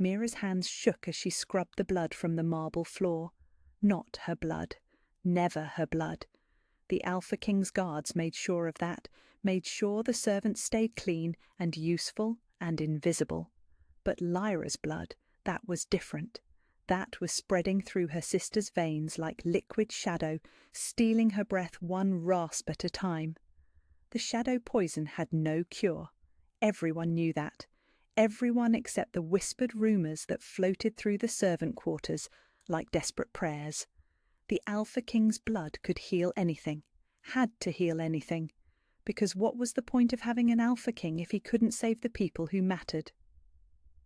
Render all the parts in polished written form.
Mira's hands shook as she scrubbed the blood from the marble floor. Not her blood. Never her blood. The Alpha King's guards made sure of that, made sure the servants stayed clean and useful and invisible. But Lyra's blood, that was different. That was spreading through her sister's veins like liquid shadow, stealing her breath one rasp at a time. The shadow poison had no cure. Everyone knew that. Everyone except the whispered rumours that floated through the servant quarters like desperate prayers. The Alpha King's blood could heal anything, had to heal anything, because what was the point of having an Alpha King if he couldn't save the people who mattered?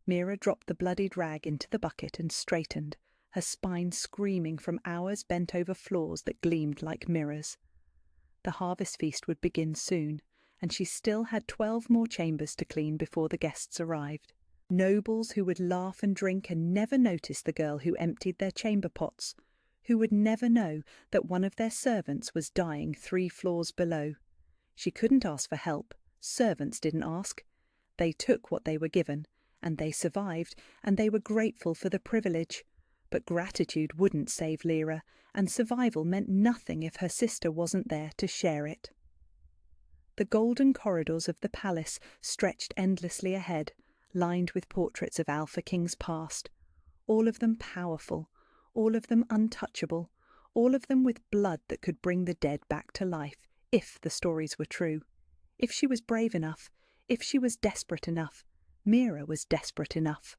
Mira dropped the bloodied rag into the bucket and straightened, her spine screaming from hours bent over floors that gleamed like mirrors. The harvest feast would begin soon, and she still had 12 more chambers to clean before the guests arrived. Nobles who would laugh and drink and never notice the girl who emptied their chamber pots, who would never know that one of their servants was dying 3 floors below. She couldn't ask for help. Servants didn't ask. They took what they were given, and they survived, and they were grateful for the privilege. But gratitude wouldn't save Lyra, and survival meant nothing if her sister wasn't there to share it. The golden corridors of the palace stretched endlessly ahead, lined with portraits of Alpha Kings past, all of them powerful, all of them untouchable, all of them with blood that could bring the dead back to life, if the stories were true. If she was brave enough, if she was desperate enough. Mira was desperate enough.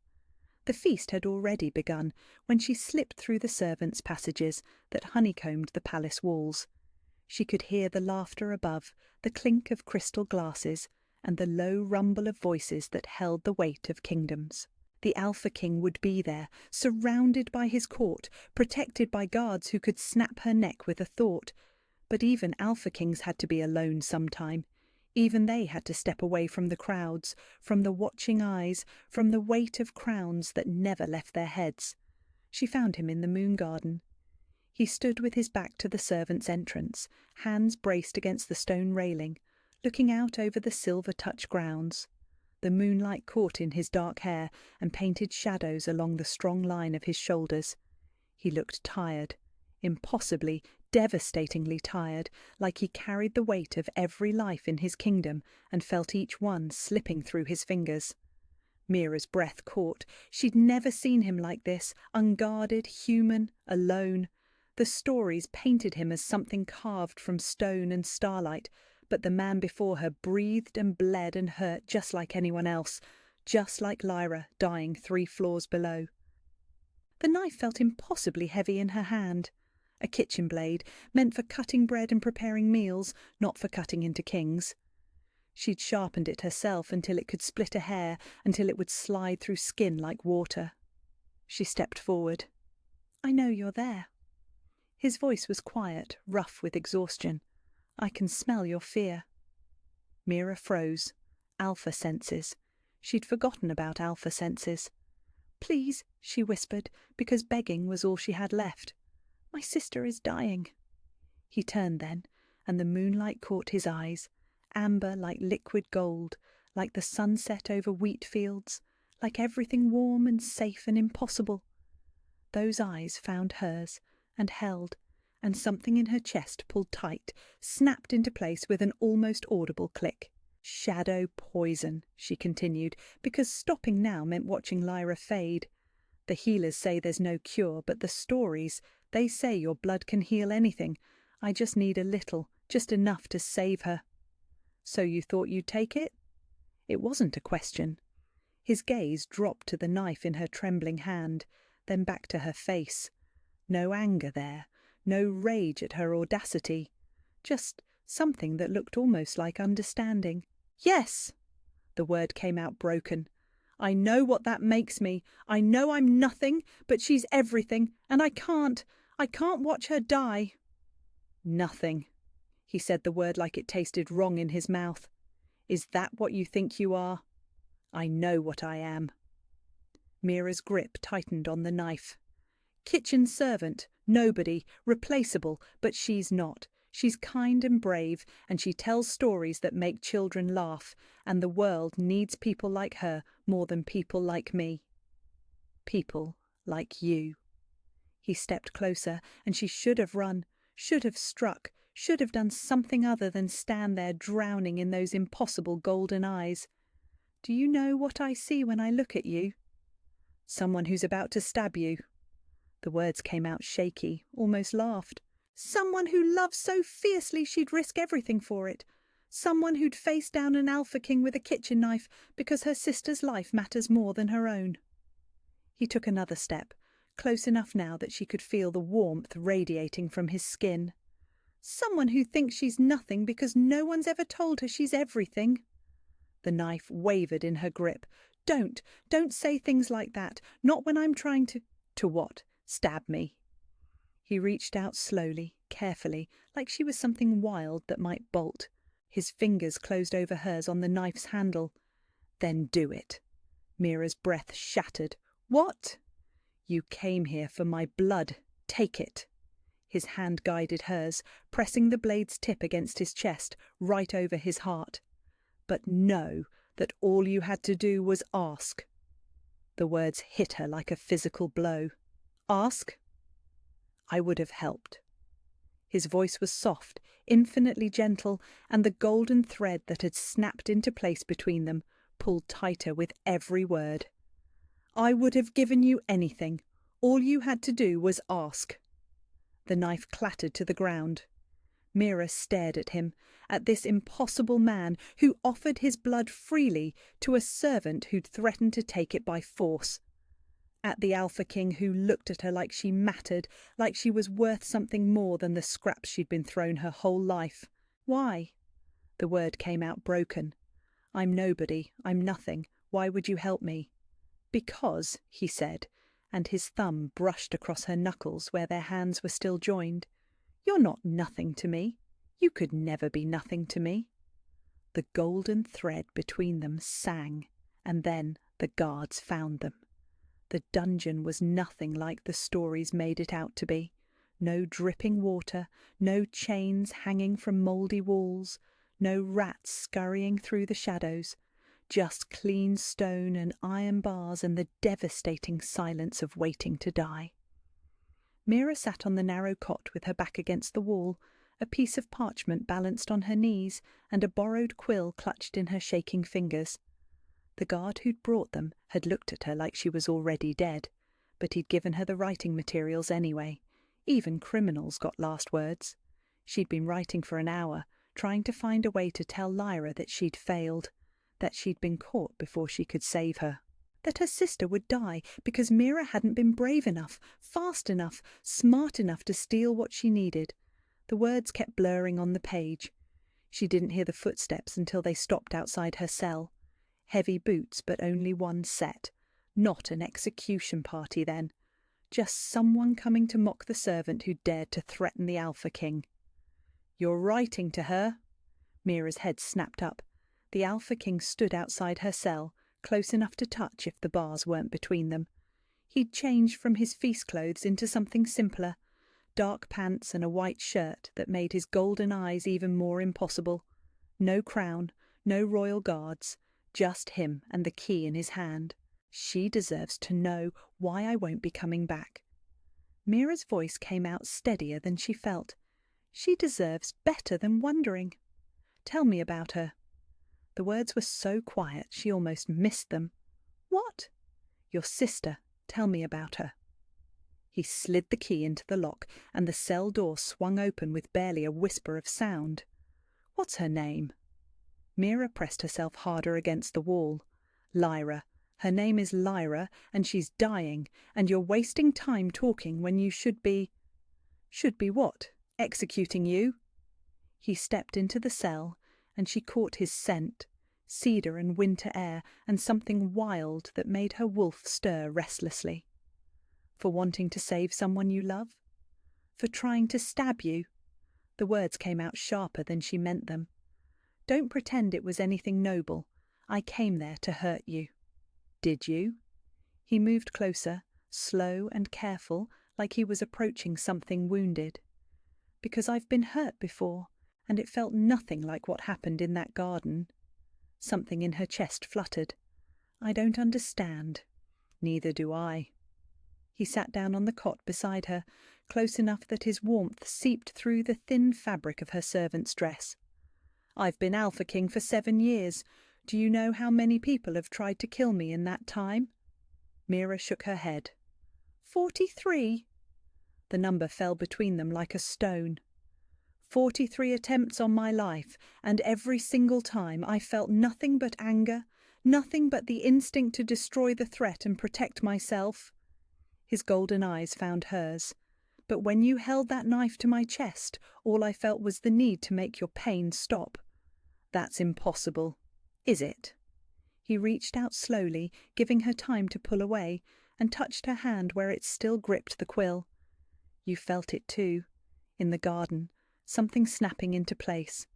The feast had already begun when she slipped through the servants' passages that honeycombed the palace walls. She could hear the laughter above, the clink of crystal glasses, and the low rumble of voices that held the weight of kingdoms. The Alpha King would be there, surrounded by his court, protected by guards who could snap her neck with a thought. But even Alpha Kings had to be alone sometime. Even they had to step away from the crowds, from the watching eyes, from the weight of crowns that never left their heads. She found him in the moon garden. He stood with his back to the servants' entrance, hands braced against the stone railing, looking out over the silver-touch grounds. The moonlight caught in his dark hair and painted shadows along the strong line of his shoulders. He looked tired, impossibly, devastatingly tired, like he carried the weight of every life in his kingdom and felt each one slipping through his fingers. Mira's breath caught. She'd never seen him like this, unguarded, human, alone. The stories painted him as something carved from stone and starlight, but the man before her breathed and bled and hurt just like anyone else, just like Lyra dying 3 floors below. The knife felt impossibly heavy in her hand. A kitchen blade, meant for cutting bread and preparing meals, not for cutting into kings. She'd sharpened it herself until it could split a hair, until it would slide through skin like water. She stepped forward. "I know you're there." His voice was quiet, rough with exhaustion. "I can smell your fear." Mira froze. Alpha senses. She'd forgotten about alpha senses. "Please," she whispered, because begging was all she had left. "My sister is dying." He turned then, and the moonlight caught his eyes, amber like liquid gold, like the sunset over wheat fields, like everything warm and safe and impossible. Those eyes found hers, and held, and something in her chest pulled tight, snapped into place with an almost audible click. "Shadow poison," she continued, because stopping now meant watching Lyra fade. "The healers say there's no cure, but the stories, they say your blood can heal anything. I just need a little, just enough to save her." "So you thought you'd take it?" It wasn't a question. His gaze dropped to the knife in her trembling hand, then back to her face. No anger there, no rage at her audacity. Just something that looked almost like understanding. "Yes!" The word came out broken. "I know what that makes me. I know I'm nothing, but she's everything, and I can't watch her die." "Nothing." He said the word like it tasted wrong in his mouth. "Is that what you think you are?" "I know what I am." Mira's grip tightened on the knife. "Kitchen servant, nobody, replaceable, but she's not. She's kind and brave, and she tells stories that make children laugh, and the world needs people like her more than people like me." People like you. He stepped closer, and she should have run, should have struck, should have done something other than stand there drowning in those impossible golden eyes. Do you know what I see when I look at you? Someone who's about to stab you. The words came out shaky, almost laughed. Someone who loves so fiercely she'd risk everything for it. Someone who'd face down an Alpha King with a kitchen knife because her sister's life matters more than her own. He took another step, close enough now that she could feel the warmth radiating from his skin. Someone who thinks she's nothing because no one's ever told her she's everything. The knife wavered in her grip. Don't say things like that. Not when I'm trying to... To what? Stab me. He reached out slowly, carefully, like she was something wild that might bolt. His fingers closed over hers on the knife's handle. Then do it. Mira's breath shattered. What? You came here for my blood. Take it. His hand guided hers, pressing the blade's tip against his chest, right over his heart. But know that all you had to do was ask. The words hit her like a physical blow. Ask? I would have helped. His voice was soft, infinitely gentle, and the golden thread that had snapped into place between them pulled tighter with every word. I would have given you anything. All you had to do was ask. The knife clattered to the ground. Mira stared at him, at this impossible man who offered his blood freely to a servant who'd threatened to take it by force. At the Alpha King who looked at her like she mattered, like she was worth something more than the scraps she'd been thrown her whole life. Why? The word came out broken. I'm nobody. I'm nothing. Why would you help me? Because, he said, and his thumb brushed across her knuckles where their hands were still joined. You're not nothing to me. You could never be nothing to me. The golden thread between them sang, and then the guards found them. The dungeon was nothing like the stories made it out to be. No dripping water, no chains hanging from mouldy walls, no rats scurrying through the shadows, just clean stone and iron bars and the devastating silence of waiting to die. Mira sat on the narrow cot with her back against the wall, a piece of parchment balanced on her knees and a borrowed quill clutched in her shaking fingers. The guard who'd brought them had looked at her like she was already dead, but he'd given her the writing materials anyway. Even criminals got last words. She'd been writing for an hour, trying to find a way to tell Lyra that she'd failed, that she'd been caught before she could save her, that her sister would die because Mira hadn't been brave enough, fast enough, smart enough to steal what she needed. The words kept blurring on the page. She didn't hear the footsteps until they stopped outside her cell. Heavy boots, but only one set. Not an execution party, then. Just someone coming to mock the servant who dared to threaten the Alpha King. You're writing to her? Mira's head snapped up. The Alpha King stood outside her cell, close enough to touch if the bars weren't between them. He'd changed from his feast clothes into something simpler, dark pants and a white shirt that made his golden eyes even more impossible. No crown, no royal guards, just him and the key in his hand. She deserves to know why I won't be coming back. Mira's voice came out steadier than she felt. She deserves better than wondering. Tell me about her. The words were so quiet she almost missed them. What? Your sister. Tell me about her. He slid the key into the lock, and the cell door swung open with barely a whisper of sound. What's her name? Mira pressed herself harder against the wall. Lyra. Her name is Lyra, and she's dying, and you're wasting time talking when you should be... Should be what? Executing you? He stepped into the cell, and she caught his scent, cedar and winter air, and something wild that made her wolf stir restlessly. For wanting to save someone you love? For trying to stab you? The words came out sharper than she meant them. Don't pretend it was anything noble. I came there to hurt you. Did you? He moved closer, slow and careful, like he was approaching something wounded. Because I've been hurt before, and it felt nothing like what happened in that garden. Something in her chest fluttered. I don't understand. Neither do I. He sat down on the cot beside her, close enough that his warmth seeped through the thin fabric of her servant's dress. "I've been Alpha King for 7 years. Do you know how many people have tried to kill me in that time?" Mira shook her head. 43. The number fell between them like a stone. 43 attempts on my life, and every single time I felt nothing but anger, nothing but the instinct to destroy the threat and protect myself. His golden eyes found hers. But when you held that knife to my chest, all I felt was the need to make your pain stop. That's impossible. Is it? He reached out slowly, giving her time to pull away, and touched her hand where it still gripped the quill. You felt it too, in the garden, something snapping into place.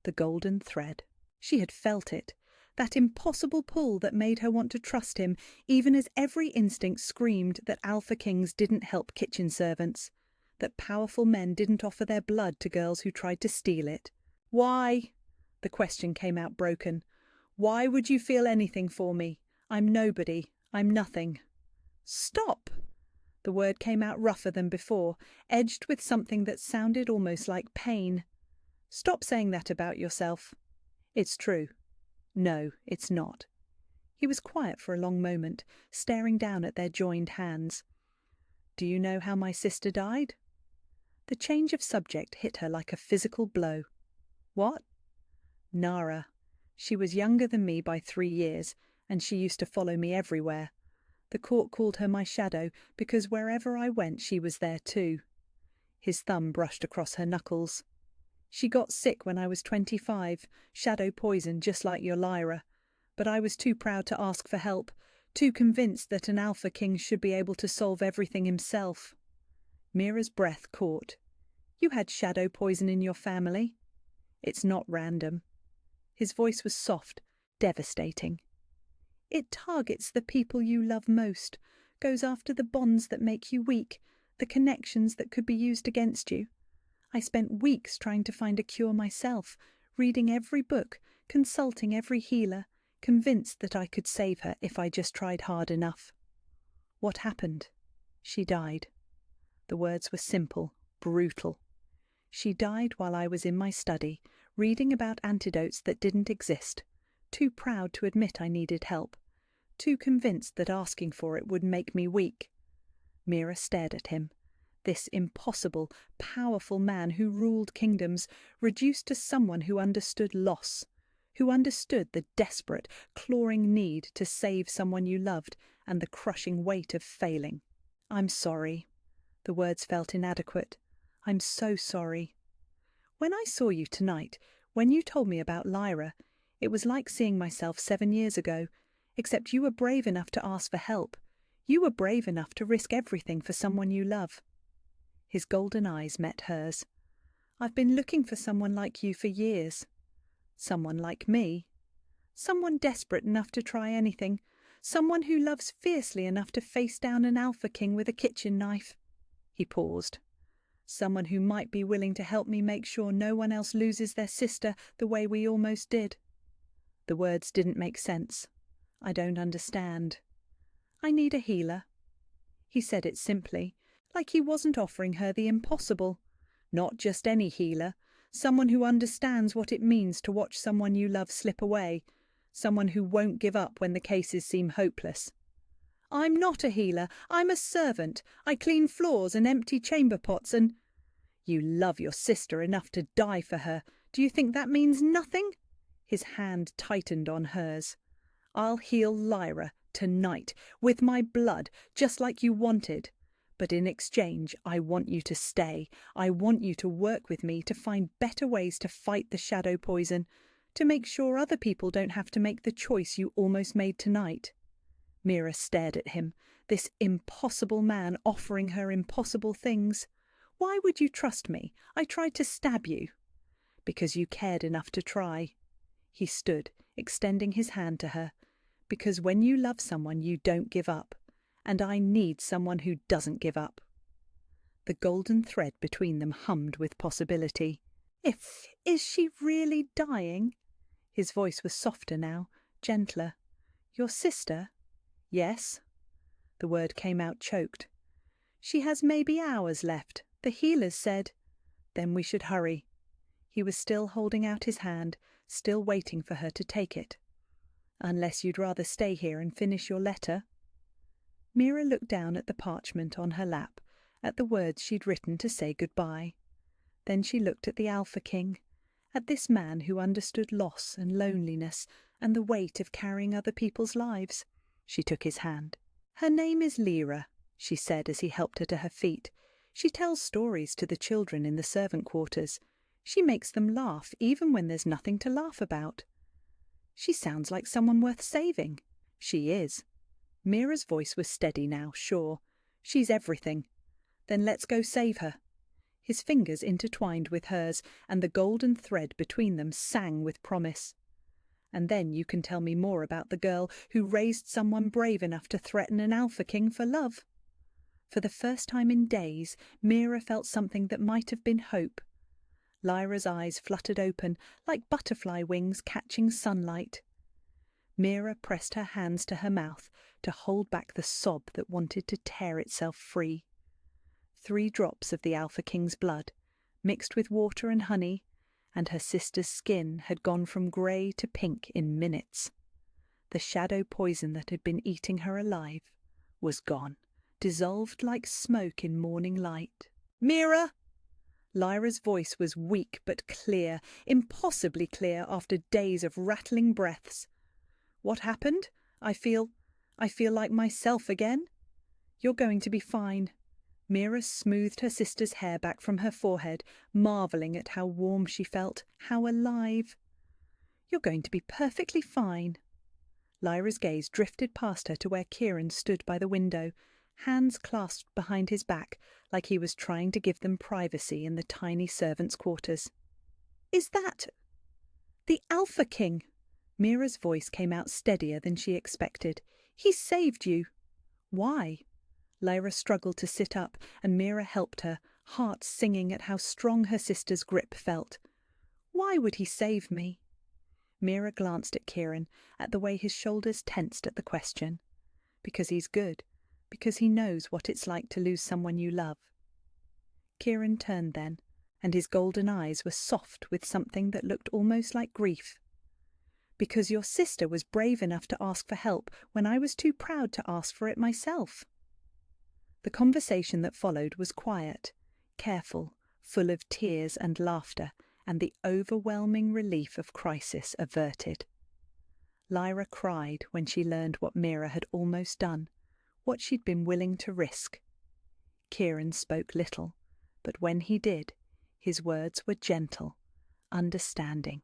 The golden thread. She had felt it, that impossible pull that made her want to trust him, even as every instinct screamed that Alpha Kings didn't help kitchen servants, that powerful men didn't offer their blood to girls who tried to steal it. "Why?" The question came out broken. "Why would you feel anything for me? I'm nobody. I'm nothing." "Stop!" The word came out rougher than before, edged with something that sounded almost like pain. "Stop saying that about yourself. It's true." "No, it's not." He was quiet for a long moment, staring down at their joined hands. "Do you know how my sister died?" The change of subject hit her like a physical blow. "What?" "Nara. She was younger than me by 3 years, and she used to follow me everywhere. The court called her my shadow because wherever I went she was there too." His thumb brushed across her knuckles. "She got sick when I was 25, shadow poison just like your Lyra. But I was too proud to ask for help, too convinced that an Alpha King should be able to solve everything himself." Mira's breath caught. "You had shadow poison in your family." "It's not random." His voice was soft, devastating. "It targets the people you love most, goes after the bonds that make you weak, the connections that could be used against you. I spent weeks trying to find a cure myself, reading every book, consulting every healer, convinced that I could save her if I just tried hard enough." "What happened?" "She died." The words were simple, brutal. "She died while I was in my study, reading about antidotes that didn't exist, too proud to admit I needed help, too convinced that asking for it would make me weak." Mira stared at him. This impossible, powerful man who ruled kingdoms, reduced to someone who understood loss, who understood the desperate, clawing need to save someone you loved and the crushing weight of failing. "I'm sorry." The words felt inadequate. "I'm so sorry. When I saw you tonight, when you told me about Lyra, it was like seeing myself 7 years ago, except you were brave enough to ask for help. You were brave enough to risk everything for someone you love." His golden eyes met hers. "I've been looking for someone like you for years." "Someone like me?" "Someone desperate enough to try anything. Someone who loves fiercely enough to face down an Alpha King with a kitchen knife." He paused. "Someone who might be willing to help me make sure no one else loses their sister the way we almost did." The words didn't make sense. "I don't understand." "I need a healer." He said it simply, like he wasn't offering her the impossible. Not just any healer, someone who understands what it means to watch someone you love slip away, someone who won't give up when the cases seem hopeless. "I'm not a healer. I'm a servant. I clean floors and empty chamber pots and—" "You love your sister enough to die for her. Do you think that means nothing?" His hand tightened on hers. "I'll heal Lyra tonight, with my blood, just like you wanted. But in exchange, I want you to stay. I want you to work with me to find better ways to fight the shadow poison, to make sure other people don't have to make the choice you almost made tonight." Mira stared at him, this impossible man offering her impossible things. "Why would you trust me? I tried to stab you." "Because you cared enough to try." He stood, extending his hand to her. "Because when you love someone, you don't give up. And I need someone who doesn't give up." The golden thread between them hummed with possibility. Is she really dying?" His voice was softer now, gentler. "Your sister?" "Yes." The word came out choked. She has maybe hours left. The healers said. Then we should hurry. He was still holding out his hand, still waiting for her to take it. Unless you'd rather stay here and finish your letter. Mira looked down at the parchment on her lap, at the words she'd written to say goodbye. Then she looked at the Alpha King, at this man who understood loss and loneliness and the weight of carrying other people's lives. She took his hand. Her name is Lyra, she said as he helped her to her feet. She tells stories to the children in the servant quarters. She makes them laugh even when there's nothing to laugh about. She sounds like someone worth saving. She is. Mira's voice was steady now, sure. She's everything. Then let's go save her. His fingers intertwined with hers, and the golden thread between them sang with promise. And then you can tell me more about the girl who raised someone brave enough to threaten an Alpha King for love. For the first time in days, Mira felt something that might have been hope. Lyra's eyes fluttered open, like butterfly wings catching sunlight. Mira pressed her hands to her mouth to hold back the sob that wanted to tear itself free. 3 drops of the Alpha King's blood, mixed with water and honey, and her sister's skin had gone from grey to pink in minutes. The shadow poison that had been eating her alive was gone, dissolved like smoke in morning light. "Mira!" Lyra's voice was weak but clear, impossibly clear after days of rattling breaths. "What happened? I feel like myself again." "You're going to be fine." Mira smoothed her sister's hair back from her forehead, marvelling at how warm she felt, how alive. "You're going to be perfectly fine." Lyra's gaze drifted past her to where Kieran stood by the window, hands clasped behind his back, like he was trying to give them privacy in the tiny servants' quarters. "Is that the Alpha King?" Mira's voice came out steadier than she expected. "He saved you." "Why?" Lyra struggled to sit up, and Mira helped her, heart singing at how strong her sister's grip felt. "Why would he save me?" Mira glanced at Kieran, at the way his shoulders tensed at the question. "Because he's good. Because he knows what it's like to lose someone you love." Kieran turned then, and his golden eyes were soft with something that looked almost like grief. "Because your sister was brave enough to ask for help when I was too proud to ask for it myself." The conversation that followed was quiet, careful, full of tears and laughter, and the overwhelming relief of crisis averted. Lyra cried when she learned what Mira had almost done, what she'd been willing to risk. Kieran spoke little, but when he did, his words were gentle, understanding,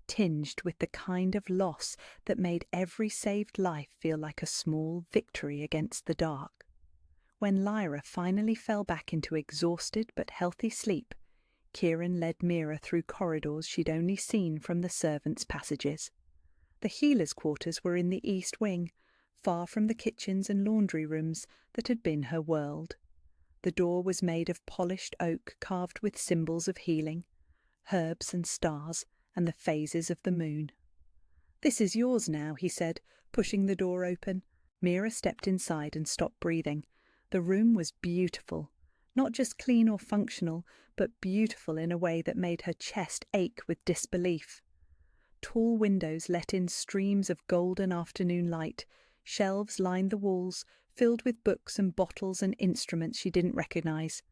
tinged with the kind of loss that made every saved life feel like a small victory against the dark. When Lyra finally fell back into exhausted but healthy sleep, Kieran led Mira through corridors she'd only seen from the servants' passages. The healers' quarters were in the east wing, far from the kitchens and laundry rooms that had been her world. The door was made of polished oak carved with symbols of healing, herbs and stars, and the phases of the moon. "This is yours now," he said, pushing the door open. Mira stepped inside and stopped breathing. The room was beautiful, not just clean or functional, but beautiful in a way that made her chest ache with disbelief. Tall windows let in streams of golden afternoon light. Shelves lined the walls, filled with books and bottles and instruments she didn't recognize.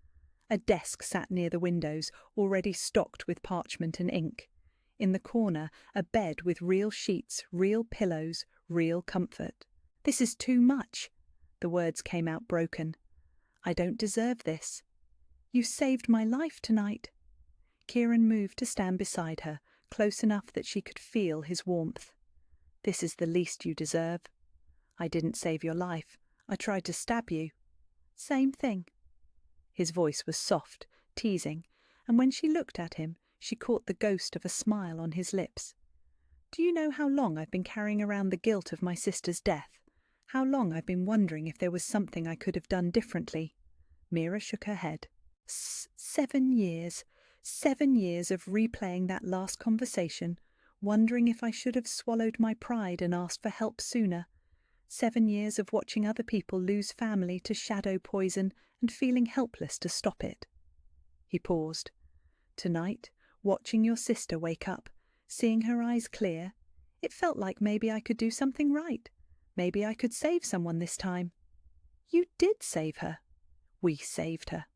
A desk sat near the windows, already stocked with parchment and ink. In the corner, a bed with real sheets, real pillows, real comfort. "This is too much." The words came out broken. "I don't deserve this." "You saved my life tonight." Kieran moved to stand beside her, close enough that she could feel his warmth. "This is the least you deserve." "I didn't save your life. I tried to stab you." "Same thing." His voice was soft, teasing, and when she looked at him, she caught the ghost of a smile on his lips. "Do you know how long I've been carrying around the guilt of my sister's death? How long I've been wondering if there was something I could have done differently?" Mira shook her head. 7 years. 7 years of replaying that last conversation, wondering if I should have swallowed my pride and asked for help sooner. 7 years of watching other people lose family to shadow poison and feeling helpless to stop it. He paused. Tonight, watching your sister wake up, seeing her eyes clear, it felt like maybe I could do something right. Maybe I could save someone this time. You did save her. We saved her.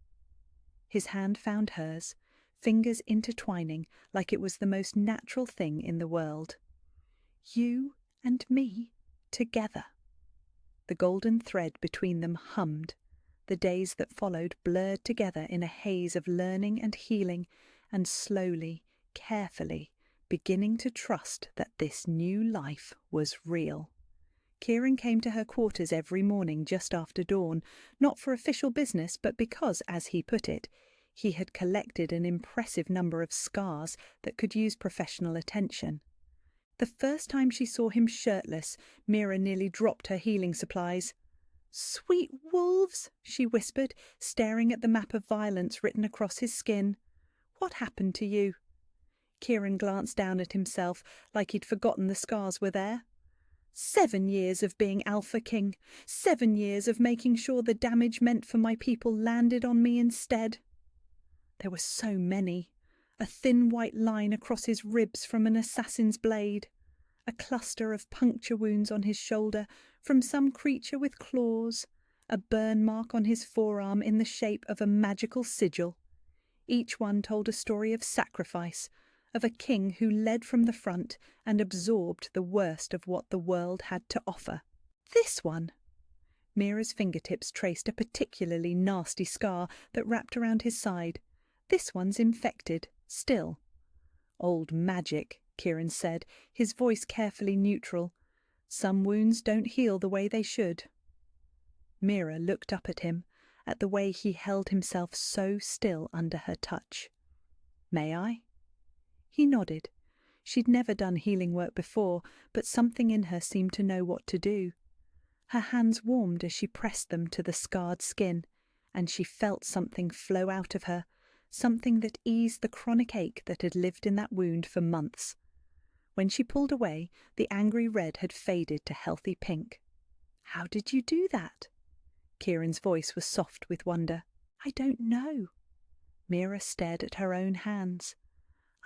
His hand found hers, fingers intertwining like it was the most natural thing in the world. You and me together. The golden thread between them hummed. The days that followed blurred together in a haze of learning and healing, and slowly, carefully, beginning to trust that this new life was real. Kieran came to her quarters every morning just after dawn, not for official business, but because, as he put it, he had collected an impressive number of scars that could use professional attention. The first time she saw him shirtless, Mira nearly dropped her healing supplies. "Sweet wolves," she whispered, staring at the map of violence written across his skin. "What happened to you?" Kieran glanced down at himself like he'd forgotten the scars were there. 7 years of being Alpha King. 7 years of making sure the damage meant for my people landed on me instead. There were so many. A thin white line across his ribs from an assassin's blade. A cluster of puncture wounds on his shoulder from some creature with claws. A burn mark on his forearm in the shape of a magical sigil. Each one told a story of sacrifice, of a king who led from the front and absorbed the worst of what the world had to offer. This one! Mira's fingertips traced a particularly nasty scar that wrapped around his side. This one's infected, still. Old magic, Kieran said, his voice carefully neutral. Some wounds don't heal the way they should. Mira looked up at him, at the way he held himself so still under her touch. "May I?" He nodded. She'd never done healing work before, but something in her seemed to know what to do. Her hands warmed as she pressed them to the scarred skin, and she felt something flow out of her, something that eased the chronic ache that had lived in that wound for months. When she pulled away, the angry red had faded to healthy pink. "How did you do that?" Kieran's voice was soft with wonder. "I don't know." Mira stared at her own hands.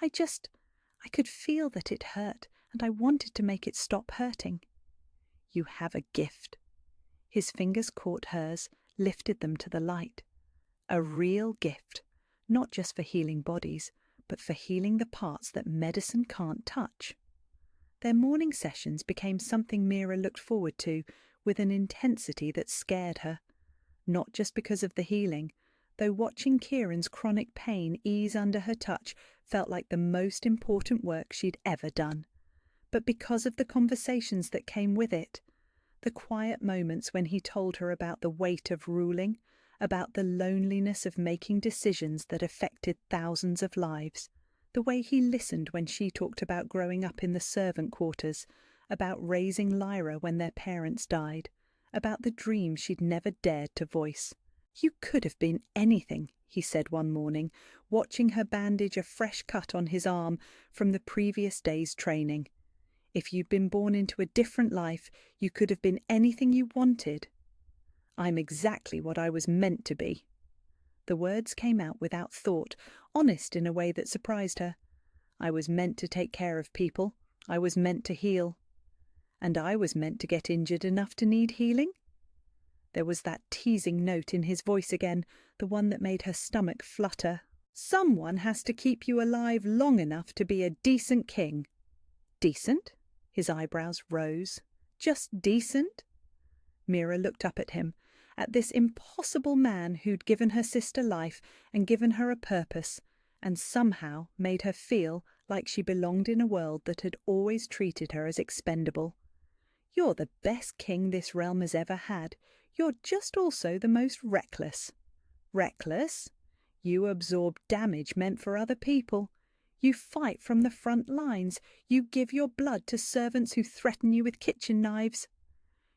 I could feel that it hurt, and I wanted to make it stop hurting." "You have a gift." His fingers caught hers, lifted them to the light. "A real gift, not just for healing bodies, but for healing the parts that medicine can't touch." Their morning sessions became something Mira looked forward to with an intensity that scared her. Not just because of the healing, though watching Kieran's chronic pain ease under her touch felt like the most important work she'd ever done, but because of the conversations that came with it. The quiet moments when he told her about the weight of ruling, about the loneliness of making decisions that affected thousands of lives. The way he listened when she talked about growing up in the servant quarters, about raising Lyra when their parents died, about the dreams she'd never dared to voice. "You could have been anything," he said one morning, watching her bandage a fresh cut on his arm from the previous day's training. "If you'd been born into a different life, you could have been anything you wanted." "I'm exactly what I was meant to be." The words came out without thought, honest in a way that surprised her. "I was meant to take care of people. I was meant to heal." "And I was meant to get injured enough to need healing?" There was that teasing note in his voice again, the one that made her stomach flutter. "Someone has to keep you alive long enough to be a decent king." "Decent?" His eyebrows rose. "Just decent?" Mira looked up at him, at this impossible man who'd given her sister life and given her a purpose, and somehow made her feel like she belonged in a world that had always treated her as expendable. "You're the best king this realm has ever had. You're just also the most reckless." "Reckless? You absorb damage meant for other people. You fight from the front lines. You give your blood to servants who threaten you with kitchen knives."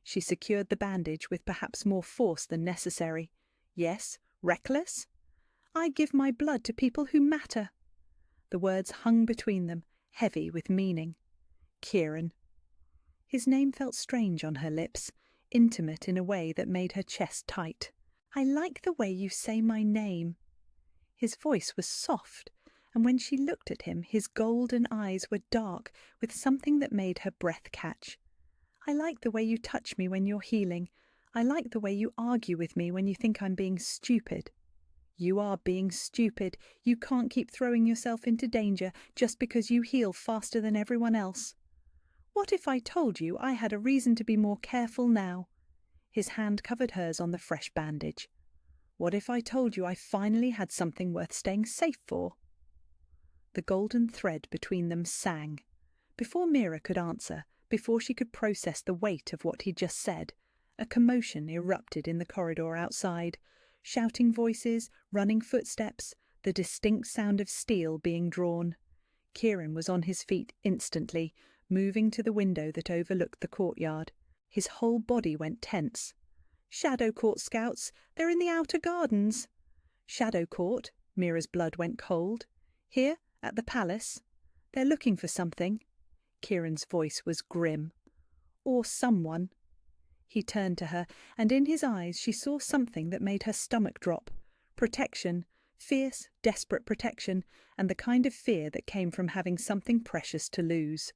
She secured the bandage with perhaps more force than necessary. "Yes, reckless? I give my blood to people who matter." The words hung between them, heavy with meaning. "Kieran." His name felt strange on her lips, intimate in a way that made her chest tight. "I like the way you say my name." His voice was soft, and when she looked at him, his golden eyes were dark with something that made her breath catch. "I like the way you touch me when you're healing. I like the way you argue with me when you think I'm being stupid." "You are being stupid. You can't keep throwing yourself into danger just because you heal faster than everyone else." "What if I told you I had a reason to be more careful now?" His hand covered hers on the fresh bandage. "What if I told you I finally had something worth staying safe for?" The golden thread between them sang. Before Mira could answer, before she could process the weight of what he'd just said, a commotion erupted in the corridor outside. Shouting voices, running footsteps, the distinct sound of steel being drawn. Kieran was on his feet instantly, moving to the window that overlooked the courtyard. His whole body went tense. "Shadow Court scouts, they're in the outer gardens." "Shadow Court?" Mira's blood went cold. "Here, at the palace? They're looking for something." Kieran's voice was grim. "Or someone." He turned to her, and in his eyes she saw something that made her stomach drop. Protection, fierce, desperate protection, and the kind of fear that came from having something precious to lose.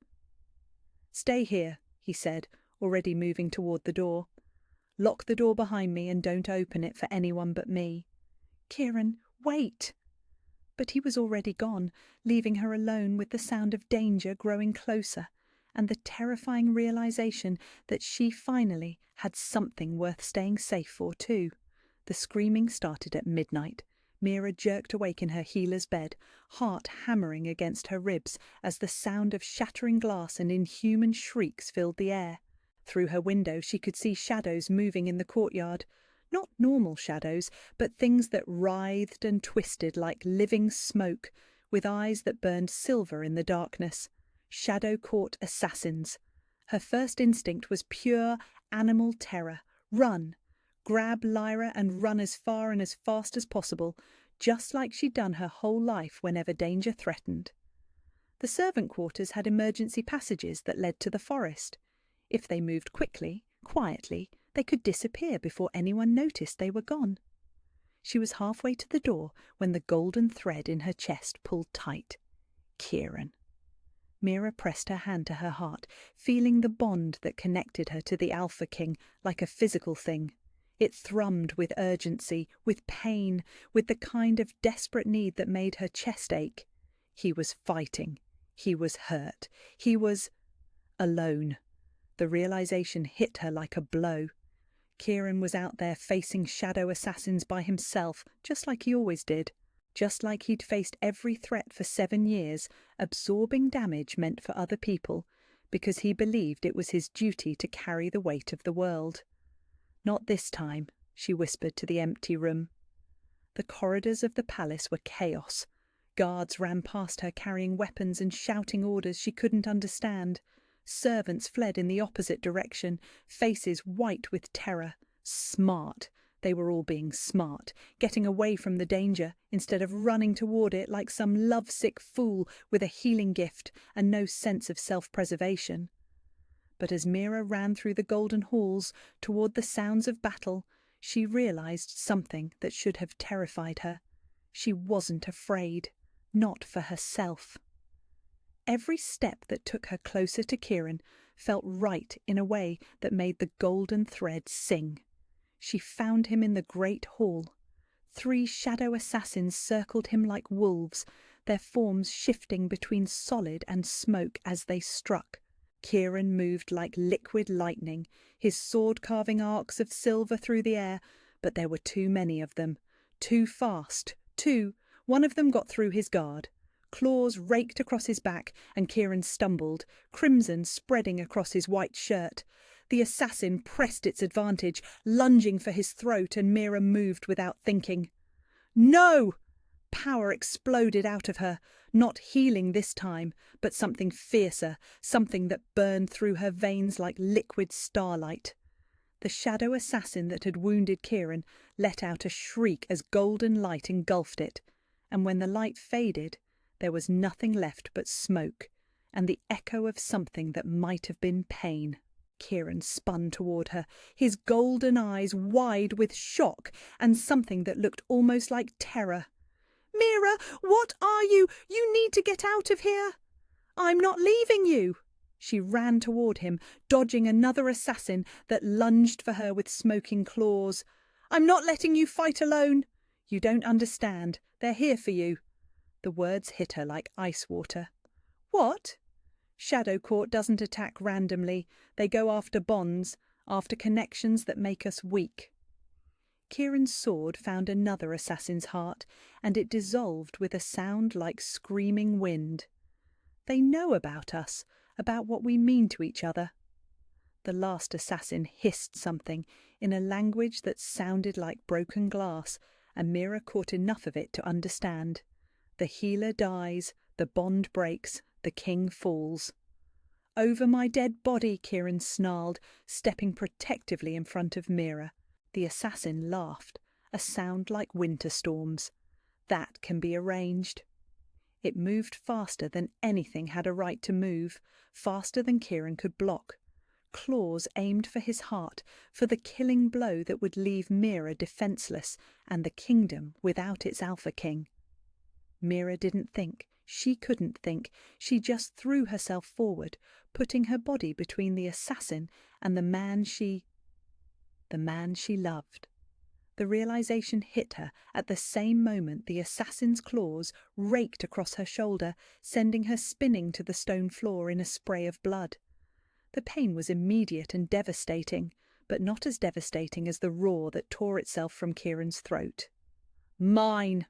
"Stay here," he said, already moving toward the door. "Lock the door behind me and don't open it for anyone but me." "Kieran, wait!" But he was already gone, leaving her alone with the sound of danger growing closer, and the terrifying realization that she finally had something worth staying safe for too. The screaming started at midnight. Mira jerked awake in her healer's bed, heart hammering against her ribs as the sound of shattering glass and inhuman shrieks filled the air. Through her window she could see shadows moving in the courtyard. Not normal shadows, but things that writhed and twisted like living smoke, with eyes that burned silver in the darkness. Shadow Court assassins. Her first instinct was pure animal terror. Run! Grab Lyra and run as far and as fast as possible, just like she'd done her whole life whenever danger threatened. The servant quarters had emergency passages that led to the forest. If they moved quickly, quietly, they could disappear before anyone noticed they were gone. She was halfway to the door when the golden thread in her chest pulled tight. Kieran. Mira pressed her hand to her heart, feeling the bond that connected her to the Alpha King like a physical thing. It thrummed with urgency, with pain, with the kind of desperate need that made her chest ache. He was fighting. He was hurt. He was alone. The realization hit her like a blow. Kieran was out there facing shadow assassins by himself, just like he always did. Just like he'd faced every threat for 7 years, absorbing damage meant for other people, because he believed it was his duty to carry the weight of the world. "Not this time," she whispered to the empty room. The corridors of the palace were chaos. Guards ran past her carrying weapons and shouting orders she couldn't understand. Servants fled in the opposite direction, faces white with terror. Smart. They were all being smart, getting away from the danger instead of running toward it like some lovesick fool with a healing gift and no sense of self-preservation. But as Mira ran through the golden halls toward the sounds of battle, she realized something that should have terrified her. She wasn't afraid. Not for herself. Every step that took her closer to Kieran felt right in a way that made the golden thread sing. She found him in the great hall. 3 shadow assassins circled him like wolves, their forms shifting between solid and smoke as they struck. Kieran moved like liquid lightning, his sword-carving arcs of silver through the air, but there were too many of them. Too fast. One of them got through his guard. Claws raked across his back, and Kieran stumbled, crimson spreading across his white shirt. The assassin pressed its advantage, lunging for his throat, and Mira moved without thinking. "No!" Power exploded out of her, not healing this time, but something fiercer, something that burned through her veins like liquid starlight. The shadow assassin that had wounded Kieran let out a shriek as golden light engulfed it, and when the light faded, there was nothing left but smoke, and the echo of something that might have been pain. Kieran spun toward her, his golden eyes wide with shock and something that looked almost like terror. "Mira, what are you? You need to get out of here." "I'm not leaving you." She ran toward him, dodging another assassin that lunged for her with smoking claws. "I'm not letting you fight alone." "You don't understand. They're here for you." The words hit her like ice water. "What?" "Shadow Court doesn't attack randomly. They go after bonds, after connections that make us weak." Kieran's sword found another assassin's heart, and it dissolved with a sound like screaming wind. "They know about us, about what we mean to each other." The last assassin hissed something in a language that sounded like broken glass, and Mira caught enough of it to understand. The healer dies, the bond breaks, the king falls. "Over my dead body," Kieran snarled, stepping protectively in front of Mira. The assassin laughed, a sound like winter storms. "That can be arranged." It moved faster than anything had a right to move, faster than Kieran could block. Claws aimed for his heart, for the killing blow that would leave Mira defenseless and the kingdom without its Alpha King. Mira didn't think. She couldn't think. She just threw herself forward, putting her body between the assassin and the man she loved. The realization hit her at the same moment the assassin's claws raked across her shoulder, sending her spinning to the stone floor in a spray of blood. The pain was immediate and devastating, but not as devastating as the roar that tore itself from Kieran's throat. "Mine!"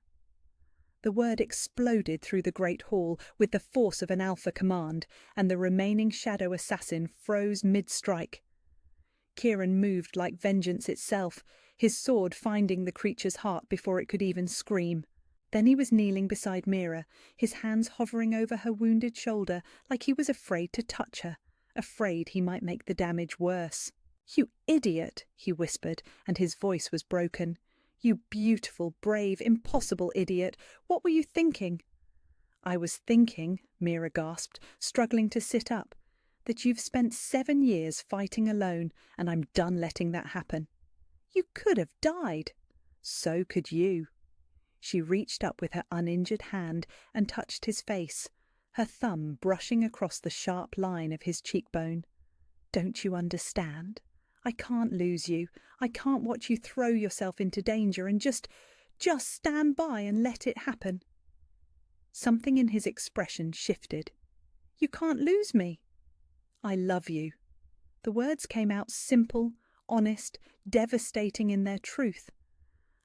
The word exploded through the great hall with the force of an alpha command, and the remaining shadow assassin froze mid-strike. Kieran moved like vengeance itself, his sword finding the creature's heart before it could even scream. Then he was kneeling beside Mira, his hands hovering over her wounded shoulder like he was afraid to touch her, afraid he might make the damage worse. "You idiot," he whispered, and his voice was broken. "You beautiful, brave, impossible idiot. What were you thinking?" "I was thinking," Mira gasped, struggling to sit up, "that you've spent 7 years fighting alone, and I'm done letting that happen." "You could have died." "So could you." She reached up with her uninjured hand and touched his face, her thumb brushing across the sharp line of his cheekbone. "Don't you understand? I can't lose you. I can't watch you throw yourself into danger and just stand by and let it happen." Something in his expression shifted. "You can't lose me." "I love you." The words came out simple, honest, devastating in their truth.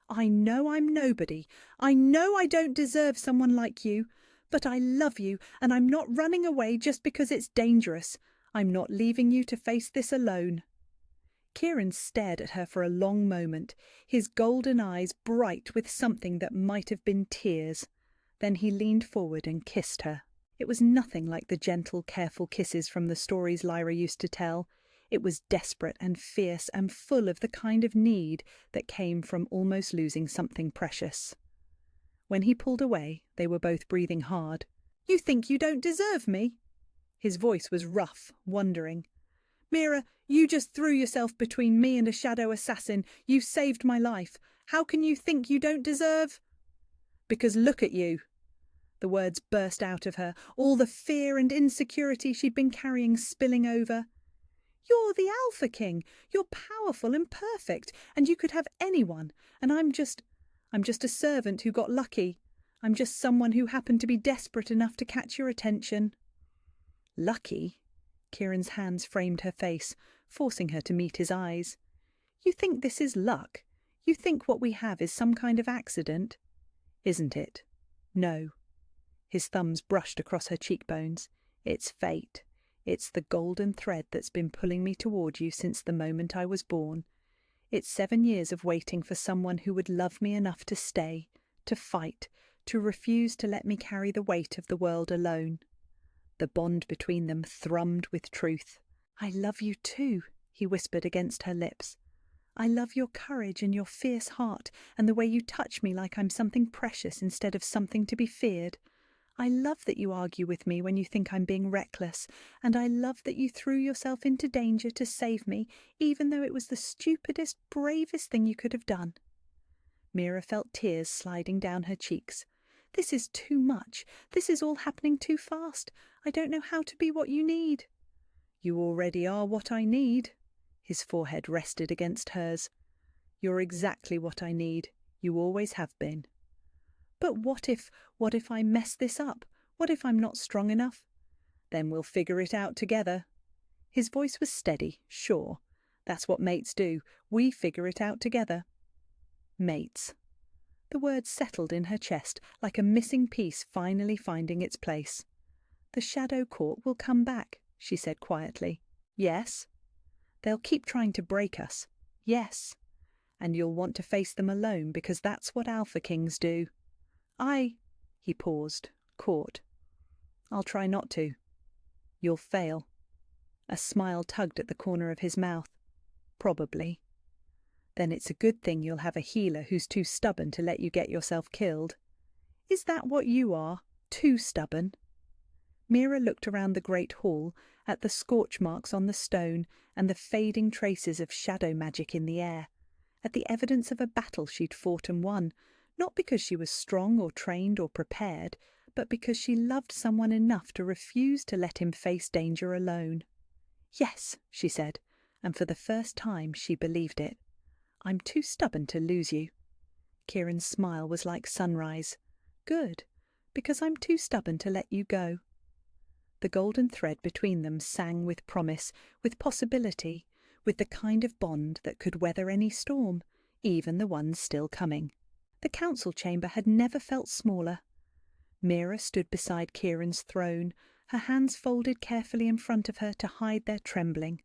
"I know I'm nobody. I know I don't deserve someone like you. But I love you, and I'm not running away just because it's dangerous. I'm not leaving you to face this alone." Kieran stared at her for a long moment, his golden eyes bright with something that might have been tears. Then he leaned forward and kissed her. It was nothing like the gentle, careful kisses from the stories Lyra used to tell. It was desperate and fierce and full of the kind of need that came from almost losing something precious. When he pulled away, they were both breathing hard. "You think you don't deserve me?" His voice was rough, wondering. "Mira, you just threw yourself between me and a shadow assassin. You saved my life. How can you think you don't deserve—" "Because look at you." The words burst out of her, all the fear and insecurity she'd been carrying spilling over. "You're the Alpha King. You're powerful and perfect, and you could have anyone, and I'm just a servant who got lucky. I'm just someone who happened to be desperate enough to catch your attention." "Lucky?" Kieran's hands framed her face, forcing her to meet his eyes. "You think this is luck? You think what we have is some kind of accident?" "Isn't it?" "No." His thumbs brushed across her cheekbones. "It's fate. It's the golden thread that's been pulling me toward you since the moment I was born. It's 7 years of waiting for someone who would love me enough to stay, to fight, to refuse to let me carry the weight of the world alone." The bond between them thrummed with truth. "I love you too," he whispered against her lips. "I love your courage and your fierce heart and the way you touch me like I'm something precious instead of something to be feared. I love that you argue with me when you think I'm being reckless, and I love that you threw yourself into danger to save me, even though it was the stupidest, bravest thing you could have done." Mira felt tears sliding down her cheeks. "This is too much. This is all happening too fast. I don't know how to be what you need." "You already are what I need." His forehead rested against hers. "You're exactly what I need. You always have been." "But what if I mess this up? What if I'm not strong enough?" "Then we'll figure it out together." His voice was steady, sure. "That's what mates do. We figure it out together." Mates. The word settled in her chest like a missing piece finally finding its place. "The Shadow Court will come back," she said quietly. "Yes." "They'll keep trying to break us." "Yes." "And you'll want to face them alone because that's what Alpha Kings do." He paused, caught. "I'll try not to." "You'll fail." A smile tugged at the corner of his mouth. "Probably." "Then it's a good thing you'll have a healer who's too stubborn to let you get yourself killed." "Is that what you are? Too stubborn?" Mira looked around the great hall, at the scorch marks on the stone and the fading traces of shadow magic in the air, at the evidence of a battle she'd fought and won, not because she was strong or trained or prepared, but because she loved someone enough to refuse to let him face danger alone. "Yes," she said, and for the first time she believed it. "I'm too stubborn to lose you." Kieran's smile was like sunrise. "Good, because I'm too stubborn to let you go." The golden thread between them sang with promise, with possibility, with the kind of bond that could weather any storm, even the ones still coming. The council chamber had never felt smaller. Mira stood beside Kieran's throne, her hands folded carefully in front of her to hide their trembling.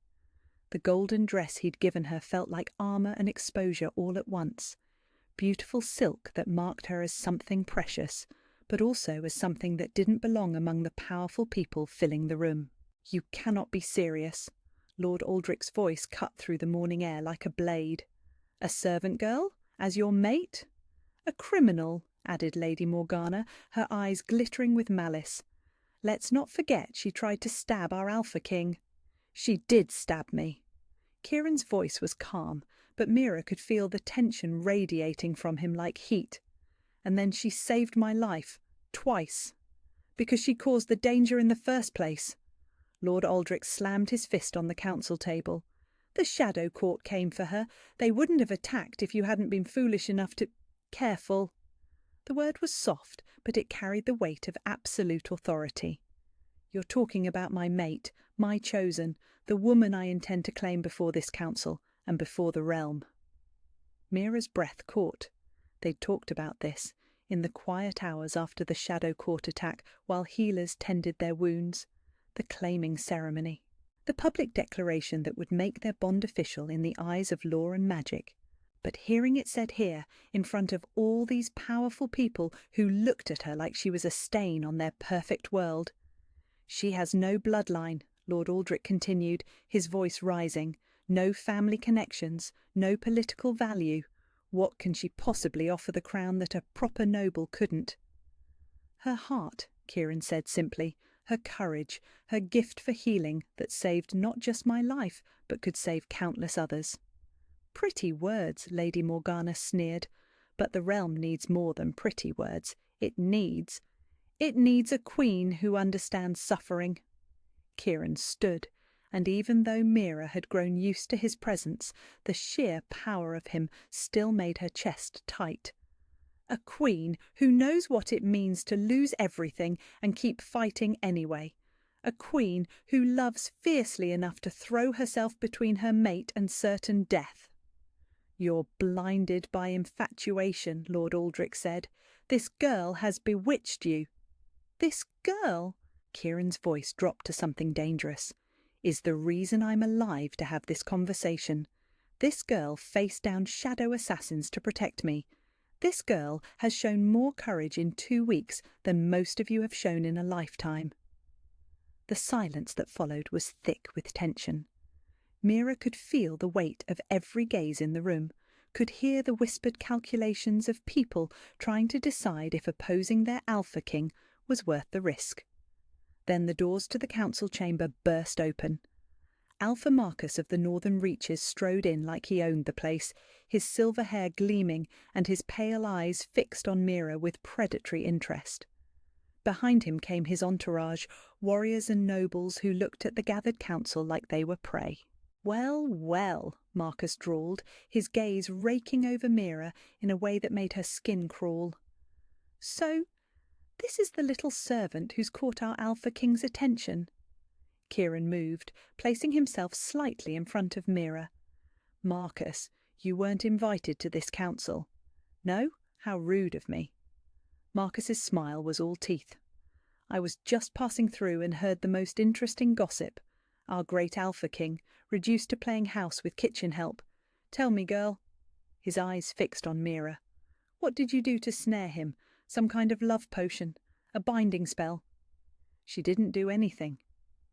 The golden dress he'd given her felt like armour and exposure all at once. Beautiful silk that marked her as something precious, but also as something that didn't belong among the powerful people filling the room. "You cannot be serious." Lord Aldrich's voice cut through the morning air like a blade. "A servant girl? As your mate?" "A criminal," added Lady Morgana, her eyes glittering with malice. "Let's not forget she tried to stab our Alpha King." "She did stab me." Kieran's voice was calm, but Mira could feel the tension radiating from him like heat. "And then she saved my life, twice. Because she caused the danger in the first place." Lord Aldrich slammed his fist on the council table. "The Shadow Court came for her. They wouldn't have attacked if you hadn't been foolish enough to—" "Careful." The word was soft, but it carried the weight of absolute authority. "You're talking about my mate, my chosen, the woman I intend to claim before this council and before the realm." Mira's breath caught. They'd talked about this, in the quiet hours after the Shadow Court attack, while healers tended their wounds. The claiming ceremony. The public declaration that would make their bond official in the eyes of law and magic. But hearing it said here, in front of all these powerful people who looked at her like she was a stain on their perfect world. "She has no bloodline," Lord Aldrich continued, his voice rising. "No family connections, no political value. What can she possibly offer the crown that a proper noble couldn't?" "Her heart," Kieran said simply, "her courage, her gift for healing that saved not just my life, but could save countless others." "Pretty words," Lady Morgana sneered. "But the realm needs more than pretty words. It needs a queen who understands suffering." Kieran stood, and even though Mira had grown used to his presence, the sheer power of him still made her chest tight. "A queen who knows what it means to lose everything and keep fighting anyway. A queen who loves fiercely enough to throw herself between her mate and certain death." "You're blinded by infatuation," Lord Aldrich said. "This girl has bewitched you." "This girl," Kieran's voice dropped to something dangerous, "is the reason I'm alive to have this conversation. This girl faced down shadow assassins to protect me. This girl has shown more courage in 2 weeks than most of you have shown in a lifetime." The silence that followed was thick with tension. Mira could feel the weight of every gaze in the room, could hear the whispered calculations of people trying to decide if opposing their Alpha King was worth the risk. Then the doors to the council chamber burst open. Alpha Marcus of the Northern Reaches strode in like he owned the place, his silver hair gleaming and his pale eyes fixed on Mira with predatory interest. Behind him came his entourage, warriors and nobles who looked at the gathered council like they were prey. "Well, well," Marcus drawled, his gaze raking over Mira in a way that made her skin crawl. "So, this is the little servant who's caught our Alpha King's attention." Kieran moved, placing himself slightly in front of Mira. "Marcus, you weren't invited to this council." "No? How rude of me." Marcus's smile was all teeth. "I was just passing through and heard the most interesting gossip. Our great Alpha King, reduced to playing house with kitchen help. Tell me, girl." His eyes fixed on Mira. "What did you do to snare him? Some kind of love potion? A binding spell?" "She didn't do anything."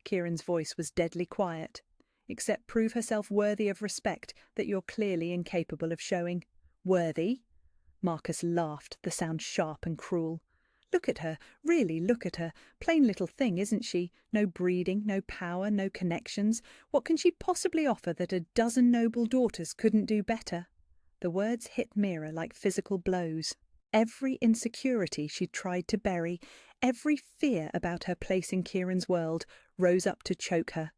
Kieran's voice was deadly quiet. "Except prove herself worthy of respect that you're clearly incapable of showing." "Worthy?" Marcus laughed, the sound sharp and cruel. "Look at her, really look at her. Plain little thing, isn't she? No breeding, no power, no connections. What can she possibly offer that a dozen noble daughters couldn't do better?" The words hit Mira like physical blows. Every insecurity she'd tried to bury, every fear about her place in Kieran's world, rose up to choke her.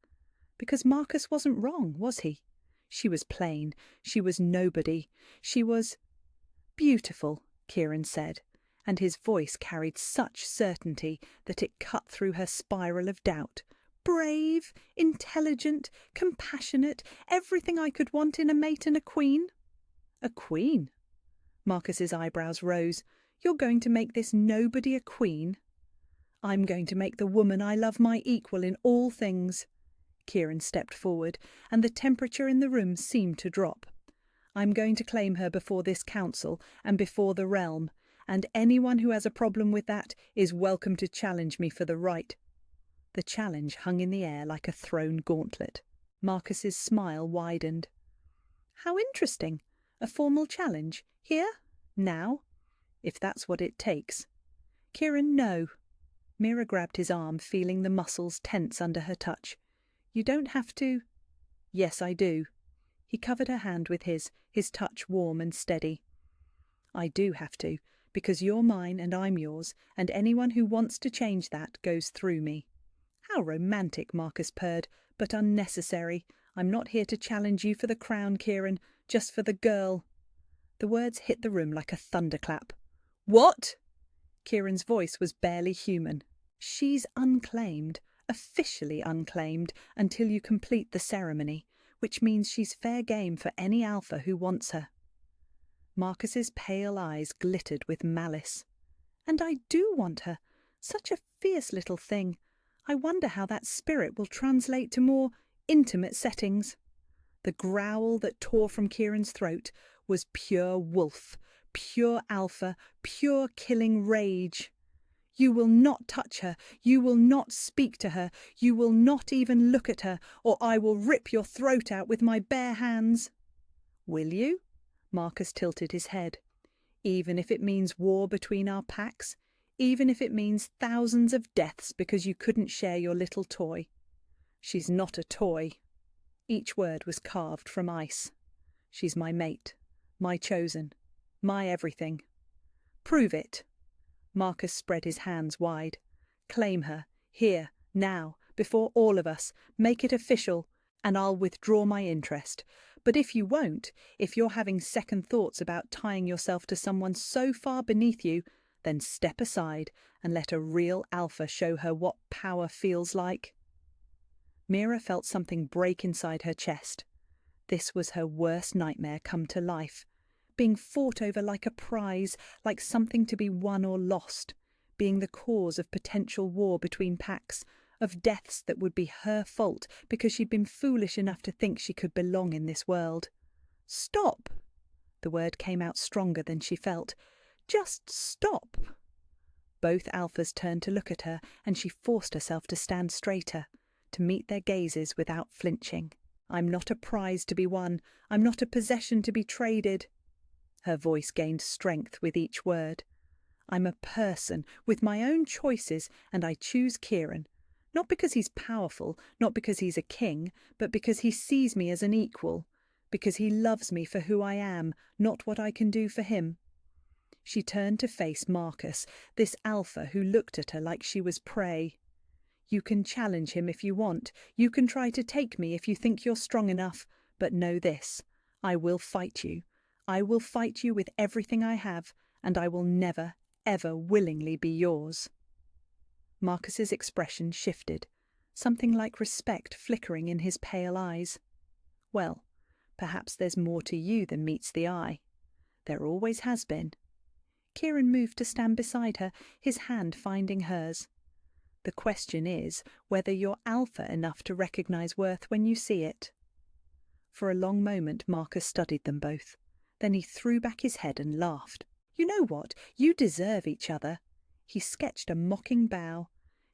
Because Marcus wasn't wrong, was he? She was plain. She was nobody. She was beautiful, Kieran said, and his voice carried such certainty that it cut through her spiral of doubt. Brave, intelligent, compassionate, everything I could want in a mate and a queen. A queen? Marcus's eyebrows rose. "You're going to make this nobody a queen?" "I'm going to make the woman I love my equal in all things." Kieran stepped forward, and the temperature in the room seemed to drop. "I'm going to claim her before this council and before the realm, and anyone who has a problem with that is welcome to challenge me for the right." The challenge hung in the air like a thrown gauntlet. Marcus's smile widened. "How interesting. A formal challenge. Here? Now? If that's what it takes." "Kieran, no." Mira grabbed his arm, feeling the muscles tense under her touch. "You don't have to." "Yes, I do." He covered her hand with his touch warm and steady. "I do have to, because you're mine and I'm yours, and anyone who wants to change that goes through me." "How romantic," Marcus purred, "but unnecessary. I'm not here to challenge you for the crown, Kieran, just for the girl." The words hit the room like a thunderclap. "What?" Kieran's voice was barely human. "She's unclaimed, officially unclaimed, until you complete the ceremony, which means she's fair game for any alpha who wants her." Marcus's pale eyes glittered with malice. "And I do want her. Such a fierce little thing. I wonder how that spirit will translate to more intimate settings." The growl that tore from Kieran's throat was pure wolf, pure alpha, pure killing rage. "You will not touch her. You will not speak to her. You will not even look at her, or I will rip your throat out with my bare hands." "Will you?" Marcus tilted his head. "Even if it means war between our packs? Even if it means thousands of deaths because you couldn't share your little toy?" "She's not a toy." Each word was carved from ice. "She's my mate, my chosen, my everything." "Prove it." Marcus spread his hands wide. "Claim her, here, now, before all of us. Make it official, and I'll withdraw my interest. But if you won't, if you're having second thoughts about tying yourself to someone so far beneath you, then step aside and let a real alpha show her what power feels like." Mira felt something break inside her chest. This was her worst nightmare come to life. Being fought over like a prize, like something to be won or lost. Being the cause of potential war between packs, of deaths that would be her fault because she'd been foolish enough to think she could belong in this world. "Stop!" The word came out stronger than she felt. "Just stop!" Both alphas turned to look at her, and she forced herself to stand straighter, to meet their gazes without flinching. "I'm not a prize to be won. I'm not a possession to be traded." Her voice gained strength with each word. I'm a person with my own choices, and I choose Kieran. Not because he's powerful, not because he's a king, but because he sees me as an equal, because he loves me for who I am, not what I can do for him. She turned to face Marcus, this alpha who looked at her like she was prey. You can challenge him if you want, you can try to take me if you think you're strong enough, but know this, I will fight you. I will fight you with everything I have, and I will never, ever willingly be yours. Marcus's expression shifted, something like respect flickering in his pale eyes. Well, perhaps there's more to you than meets the eye. There always has been. Kieran moved to stand beside her, his hand finding hers. The question is whether you're alpha enough to recognize worth when you see it. For a long moment Marcus studied them both. Then he threw back his head and laughed. You know what? You deserve each other. He sketched a mocking bow.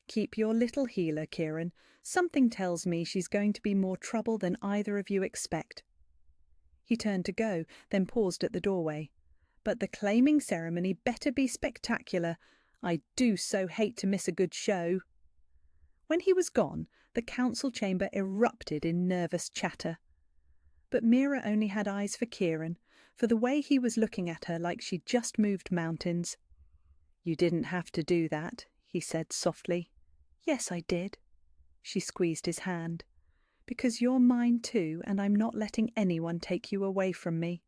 Keep your little healer, Kieran. Something tells me she's going to be more trouble than either of you expect. He turned to go, then paused at the doorway. But the claiming ceremony better be spectacular. I do so hate to miss a good show. When he was gone, the council chamber erupted in nervous chatter. But Mira only had eyes for Kieran, for the way he was looking at her like she'd just moved mountains. You didn't have to do that, he said softly. Yes, I did. She squeezed his hand. Because you're mine too, and I'm not letting anyone take you away from me.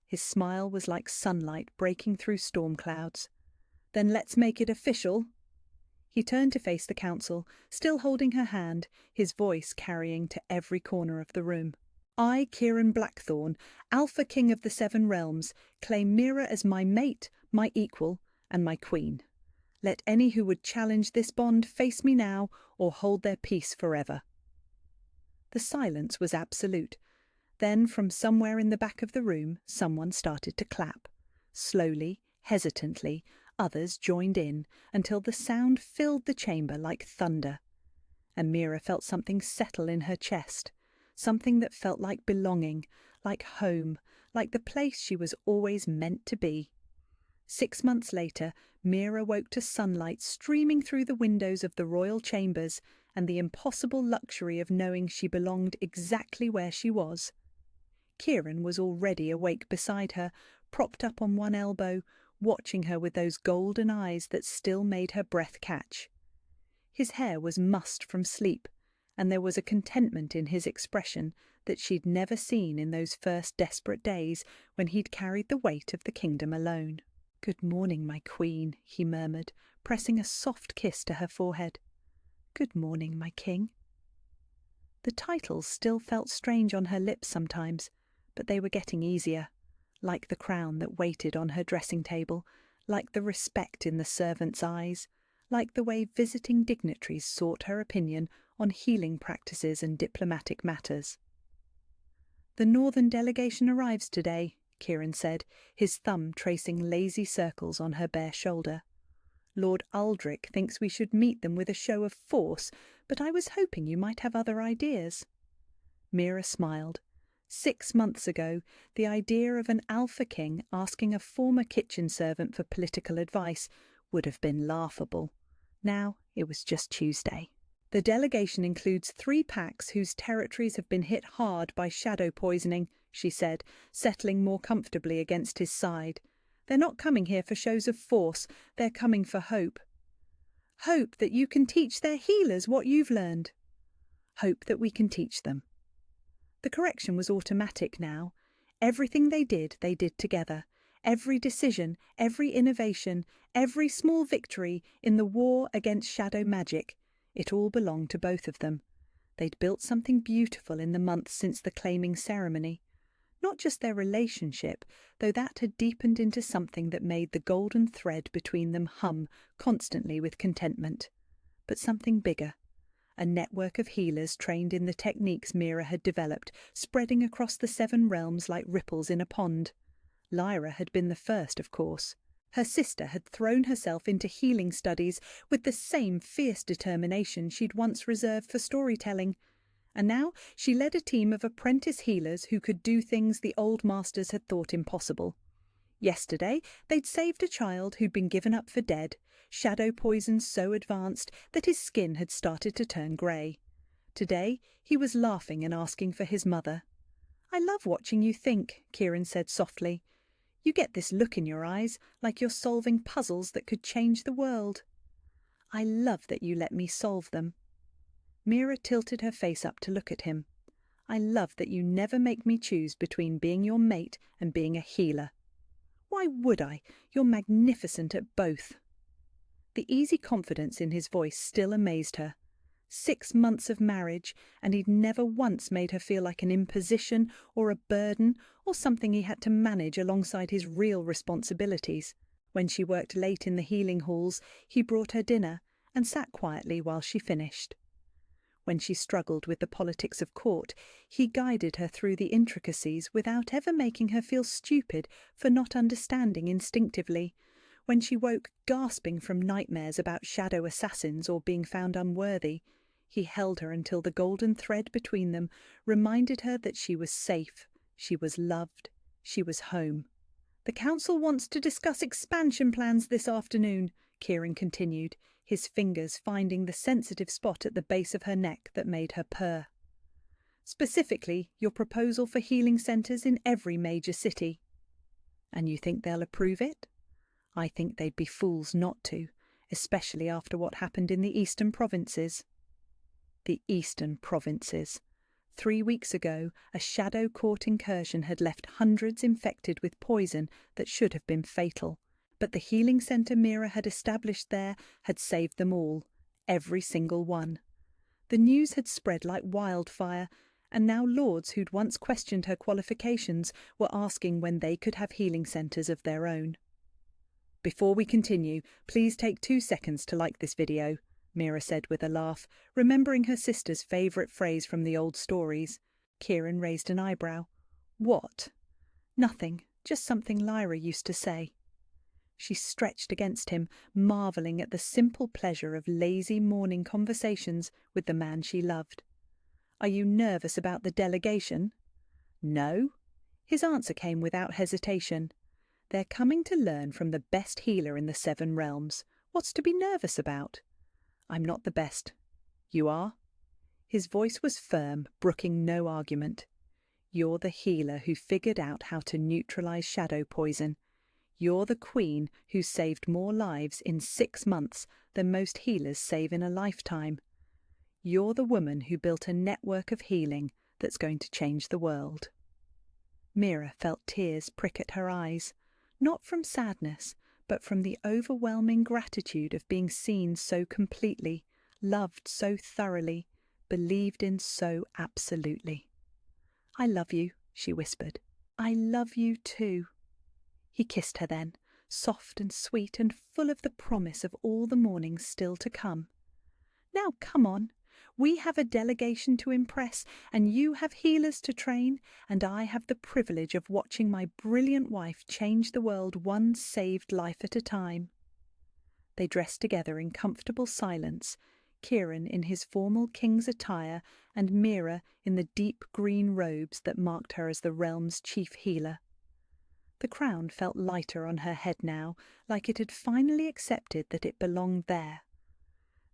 His smile was like sunlight breaking through storm clouds. Then let's make it official. He turned to face the council, still holding her hand, his voice carrying to every corner of the room. I, Kieran Blackthorn, Alpha King of the Seven Realms, claim Mira as my mate, my equal, and my queen. Let any who would challenge this bond face me now or hold their peace forever. The silence was absolute. Then, from somewhere in the back of the room, someone started to clap. Slowly, hesitantly, others joined in, until the sound filled the chamber like thunder. And Mira felt something settle in her chest, something that felt like belonging, like home, like the place she was always meant to be. 6 months later, Mira woke to sunlight streaming through the windows of the royal chambers and the impossible luxury of knowing she belonged exactly where she was. Kieran was already awake beside her, propped up on one elbow, watching her with those golden eyes that still made her breath catch. His hair was mussed from sleep, and there was a contentment in his expression that she'd never seen in those first desperate days when he'd carried the weight of the kingdom alone. "Good morning, my queen," he murmured, pressing a soft kiss to her forehead. "Good morning, my king." The titles still felt strange on her lips sometimes, but they were getting easier, like the crown that waited on her dressing table, like the respect in the servants' eyes, like the way visiting dignitaries sought her opinion on healing practices and diplomatic matters. "The northern delegation arrives today," Kieran said, his thumb tracing lazy circles on her bare shoulder. "Lord Aldrich thinks we should meet them with a show of force, but I was hoping you might have other ideas." Mira smiled. 6 months ago, the idea of an Alpha King asking a former kitchen servant for political advice would have been laughable. Now it was just Tuesday. "The delegation includes 3 packs whose territories have been hit hard by shadow poisoning," she said, settling more comfortably against his side. "They're not coming here for shows of force, they're coming for hope. Hope that you can teach their healers what you've learned. Hope that we can teach them." The correction was automatic now. Everything they did together. Every decision, every innovation, every small victory in the war against shadow magic, it all belonged to both of them. They'd built something beautiful in the months since the claiming ceremony. Not just their relationship, though that had deepened into something that made the golden thread between them hum constantly with contentment, but something bigger. A network of healers trained in the techniques Mira had developed, spreading across the 7 realms like ripples in a pond. Lyra had been the first, of course. Her sister had thrown herself into healing studies with the same fierce determination she'd once reserved for storytelling, and now she led a team of apprentice healers who could do things the old masters had thought impossible. Yesterday, they'd saved a child who'd been given up for dead, shadow poison so advanced that his skin had started to turn grey. Today, he was laughing and asking for his mother. "I love watching you think," Kieran said softly. "You get this look in your eyes, like you're solving puzzles that could change the world." "I love that you let me solve them." Mira tilted her face up to look at him. "I love that you never make me choose between being your mate and being a healer." "Why would I? You're magnificent at both." The easy confidence in his voice still amazed her. 6 months of marriage, and he'd never once made her feel like an imposition or a burden or something he had to manage alongside his real responsibilities. When she worked late in the healing halls, he brought her dinner and sat quietly while she finished. When she struggled with the politics of court, he guided her through the intricacies without ever making her feel stupid for not understanding instinctively. When she woke gasping from nightmares about shadow assassins or being found unworthy, he held her until the golden thread between them reminded her that she was safe, she was loved, she was home. "The council wants to discuss expansion plans this afternoon," Kieran continued, his fingers finding the sensitive spot at the base of her neck that made her purr. "Specifically, your proposal for healing centres in every major city." "And you think they'll approve it?" "I think they'd be fools not to, especially after what happened in the eastern provinces." The eastern provinces. 3 weeks ago, a shadow court incursion had left hundreds infected with poison that should have been fatal. But the healing centre Mira had established there had saved them all, every single one. The news had spread like wildfire, and now lords who'd once questioned her qualifications were asking when they could have healing centres of their own. "Before we continue, please take 2 seconds to like this video," Mira said with a laugh, remembering her sister's favourite phrase from the old stories. Kieran raised an eyebrow. "What?" "Nothing, just something Lyra used to say." She stretched against him, marvelling at the simple pleasure of lazy morning conversations with the man she loved. "Are you nervous about the delegation?" "No." His answer came without hesitation. "They're coming to learn from the best healer in the 7 realms. What's to be nervous about?" "I'm not the best." "You are?" His voice was firm, brooking no argument. "You're the healer who figured out how to neutralize shadow poison. You're the queen who saved more lives in 6 months than most healers save in a lifetime. You're the woman who built a network of healing that's going to change the world." Mira felt tears prick at her eyes, not from sadness, but from the overwhelming gratitude of being seen so completely, loved so thoroughly, believed in so absolutely. "I love you," she whispered. "I love you too." He kissed her then, soft and sweet and full of the promise of all the mornings still to come. "Now come on. We have a delegation to impress, and you have healers to train, and I have the privilege of watching my brilliant wife change the world one saved life at a time." They dressed together in comfortable silence, Kieran in his formal king's attire and Mira in the deep green robes that marked her as the realm's chief healer. The crown felt lighter on her head now, like it had finally accepted that it belonged there.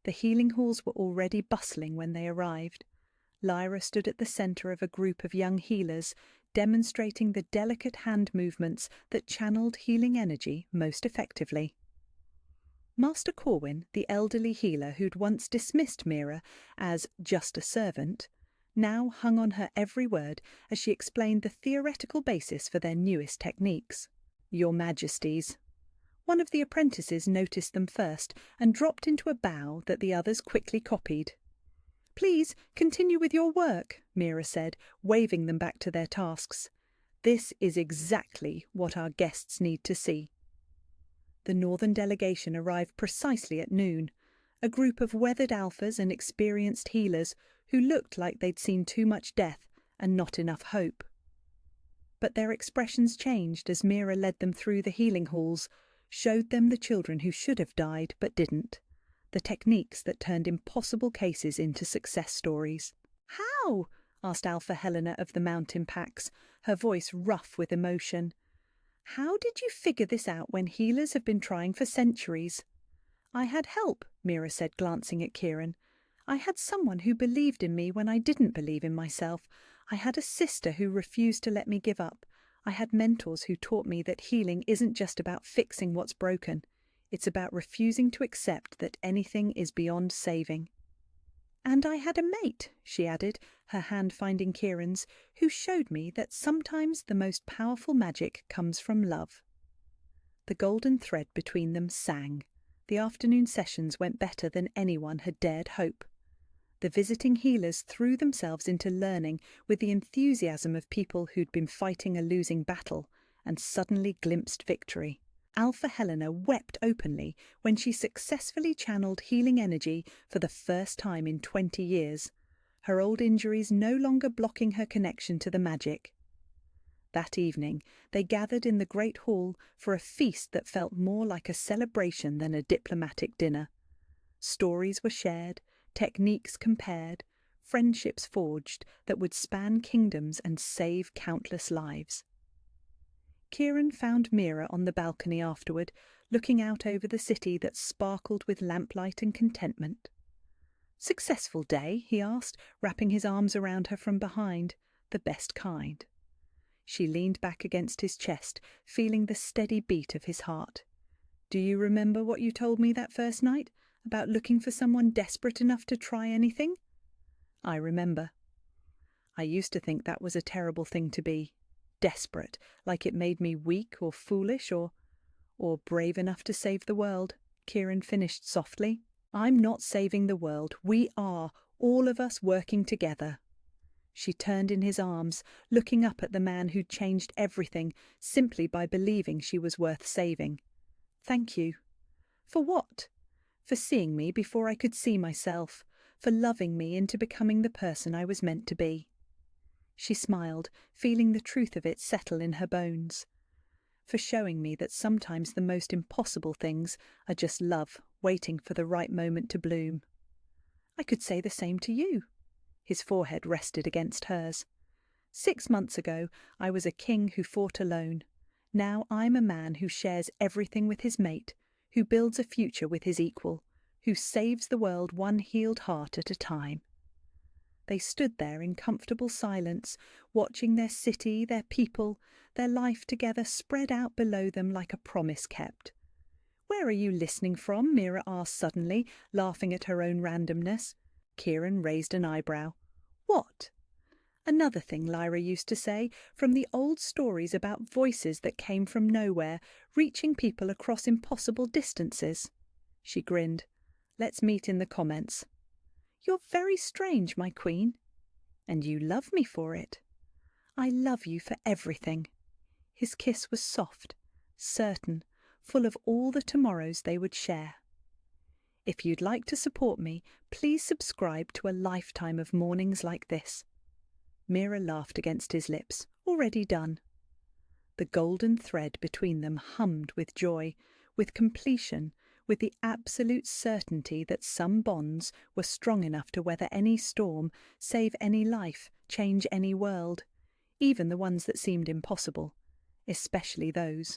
The healing halls were already bustling when they arrived. Lyra stood at the centre of a group of young healers, demonstrating the delicate hand movements that channeled healing energy most effectively. Master Corwin, the elderly healer who'd once dismissed Mira as just a servant, now hung on her every word as she explained the theoretical basis for their newest techniques. "Your Majesties." One of the apprentices noticed them first and dropped into a bow that the others quickly copied. "Please continue with your work," Mira said, waving them back to their tasks. "This is exactly what our guests need to see." The northern delegation arrived precisely at noon, a group of weathered alphas and experienced healers who looked like they'd seen too much death and not enough hope. But their expressions changed as Mira led them through the healing halls, showed them the children who should have died but didn't, the techniques that turned impossible cases into success stories. "How?" asked Alpha Helena of the mountain packs, her voice rough with emotion. How did you figure this out when healers have been trying for centuries? I had help, Mira said, glancing at Kieran. I had someone who believed in me when I didn't believe in myself. I had a sister who refused to let me give up. I had mentors who taught me that healing isn't just about fixing what's broken. It's about refusing to accept that anything is beyond saving. And I had a mate, she added, her hand finding Kieran's, who showed me that sometimes the most powerful magic comes from love. The golden thread between them sang. The afternoon sessions went better than anyone had dared hope. The visiting healers threw themselves into learning with the enthusiasm of people who'd been fighting a losing battle and suddenly glimpsed victory. Alpha Helena wept openly when she successfully channeled healing energy for the first time in 20 years, her old injuries no longer blocking her connection to the magic. That evening, they gathered in the great hall for a feast that felt more like a celebration than a diplomatic dinner. Stories were shared, techniques compared, friendships forged that would span kingdoms and save countless lives. Kieran found Mira on the balcony afterward, looking out over the city that sparkled with lamplight and contentment. "Successful day?" he asked, wrapping his arms around her from behind. "The best kind." She leaned back against his chest, feeling the steady beat of his heart. "Do you remember what you told me that first night, about looking for someone desperate enough to try anything?" "I remember. I used to think that was a terrible thing to be. Desperate, like it made me weak or foolish or brave enough to save the world," Kieran finished softly. "I'm not saving the world. We are, all of us working together." She turned in his arms, looking up at the man who'd changed everything simply by believing she was worth saving. "Thank you." "For what?" "For seeing me before I could see myself, for loving me into becoming the person I was meant to be." She smiled, feeling the truth of it settle in her bones. "For showing me that sometimes the most impossible things are just love waiting for the right moment to bloom." "I could say the same to you." His forehead rested against hers. 6 months ago, I was a king who fought alone. Now I'm a man who shares everything with his mate, who builds a future with his equal, who saves the world one healed heart at a time." They stood there in comfortable silence, watching their city, their people, their life together spread out below them like a promise kept. "Where are you listening from?" Mira asked suddenly, laughing at her own randomness. Kieran raised an eyebrow. "What?" "Another thing Lyra used to say, from the old stories about voices that came from nowhere, reaching people across impossible distances." She grinned. "Let's meet in the comments." "You're very strange, my queen." "And you love me for it." "I love you for everything." His kiss was soft, certain, full of all the tomorrows they would share. If you'd like to support me, please subscribe to a lifetime of mornings like this. Mira laughed against his lips. Already done. The golden thread between them hummed with joy, with completion, with the absolute certainty that some bonds were strong enough to weather any storm, save any life, change any world, even the ones that seemed impossible, especially those.